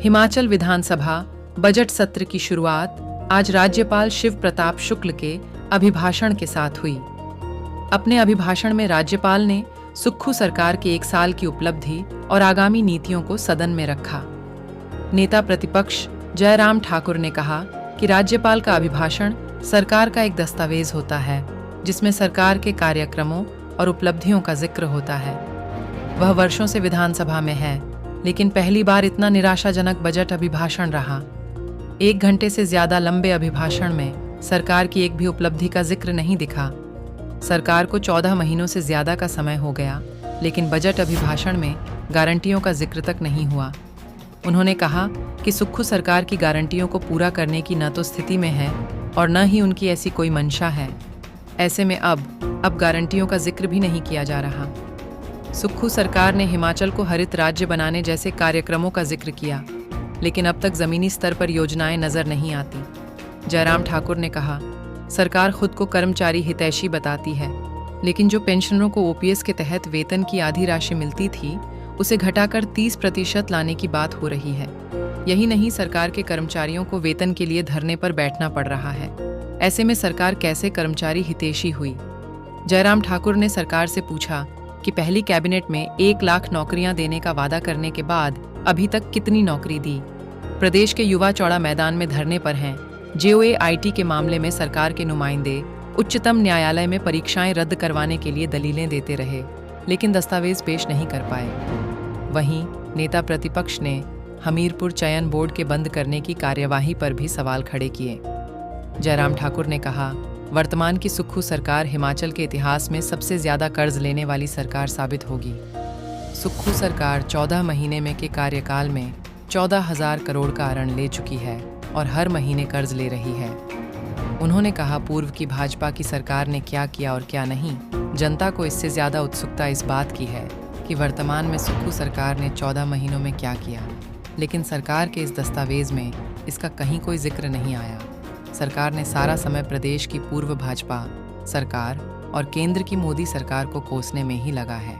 हिमाचल विधानसभा budget सत्र की शुरुआत आज राज्यपाल शिव प्रताप शुक्ल के अभिभाषण के साथ हुई। अपने अभिभाषण में राज्यपाल ने सुक्खू सरकार के 1 साल की उपलब्धि और आगामी नीतियों को सदन में रखा। नेता प्रतिपक्ष जयराम ठाकुर ने कहा कि राज्यपाल का अभिभाषण सरकार का एक दस्तावेज होता है जिसमें सरकार के कार्यक्रमों और उपलब्धियों का जिक्र होता है। वह वर्षों से विधानसभा में है, लेकिन पहली बार इतना निराशाजनक बजट अभिभाषण रहा। 1 घंटे से ज्यादा लंबे अभिभाषण में सरकार की एक भी उपलब्धि का जिक्र नहीं दिखा। सरकार को 14 महीनों से ज्यादा का समय हो गया, लेकिन बजट अभिभाषण में गारंटियों का जिक्र तक नहीं हुआ। उन्होंने कहा कि सुक्खू सरकार की गारंटियों को पूरा करने की न तो स्थिति में है और न ही उनकी ऐसी कोई मंशा है। ऐसे में अब गारंटियों का जिक्र भी नहीं किया जा रहा। सुक्खू सरकार ने हिमाचल को हरित राज्य बनाने जैसे कार्यक्रमों का जिक्र किया, लेकिन अब तक जमीनी स्तर पर योजनाएं नजर नहीं आती। जयराम ठाकुर ने कहा, सरकार खुद को कर्मचारी हितैषी बताती है, लेकिन जो पेंशनरों को ओपीएस के तहत वेतन की आधी राशि मिलती थी, उसे घटाकर 30% लाने की बात हो रही है। यही नहीं, सरकार के कर्मचारियों को वेतन के लिए धरने पर बैठना पड़ रहा है। ऐसे में सरकार कैसे कर्मचारी हितैषी हुई? जयराम ठाकुर ने सरकार से पूछा कि पहली कैबिनेट में 1 लाख नौकरियां देने का वादा करने के बाद अभी तक कितनी नौकरी दी? प्रदेश के युवा चौड़ा मैदान में धरने पर हैं। जेओए-आईटी के मामले में सरकार के नुमाइंदे उच्चतम न्यायालय में परीक्षाएं रद्द करवाने के लिए दलीलें देते रहे, लेकिन दस्तावेज पेश नहीं कर पाए। वहीं नेता प्रतिपक्ष ने हमीरपुर चयन बोर्ड के बंद करने की कार्यवाही पर भी सवाल खड़े किए। जयराम ठाकुर ने कहा, वर्तमान की सुक्खू सरकार हिमाचल के इतिहास में सबसे ज्यादा कर्ज लेने वाली सरकार साबित होगी। सुक्खू सरकार 14 महीने में के कार्यकाल में 14,000 करोड़ का ऋण ले चुकी है और हर महीने कर्ज ले रही है। उन्होंने कहा, पूर्व की भाजपा की सरकार ने क्या किया और क्या नहीं। जनता को इससे ज्यादा उत्सुकता इस बात की है कि वर्तमान में सुक्खू सरकार ने 14 महीनों में क्या किया, लेकिन सरकार के इस दस्तावेज में इसका कहीं कोई जिक्र नहीं आया। सरकार ने सारा समय प्रदेश की पूर्व भाजपा सरकार और केंद्र की मोदी सरकार को कोसने में ही लगा है।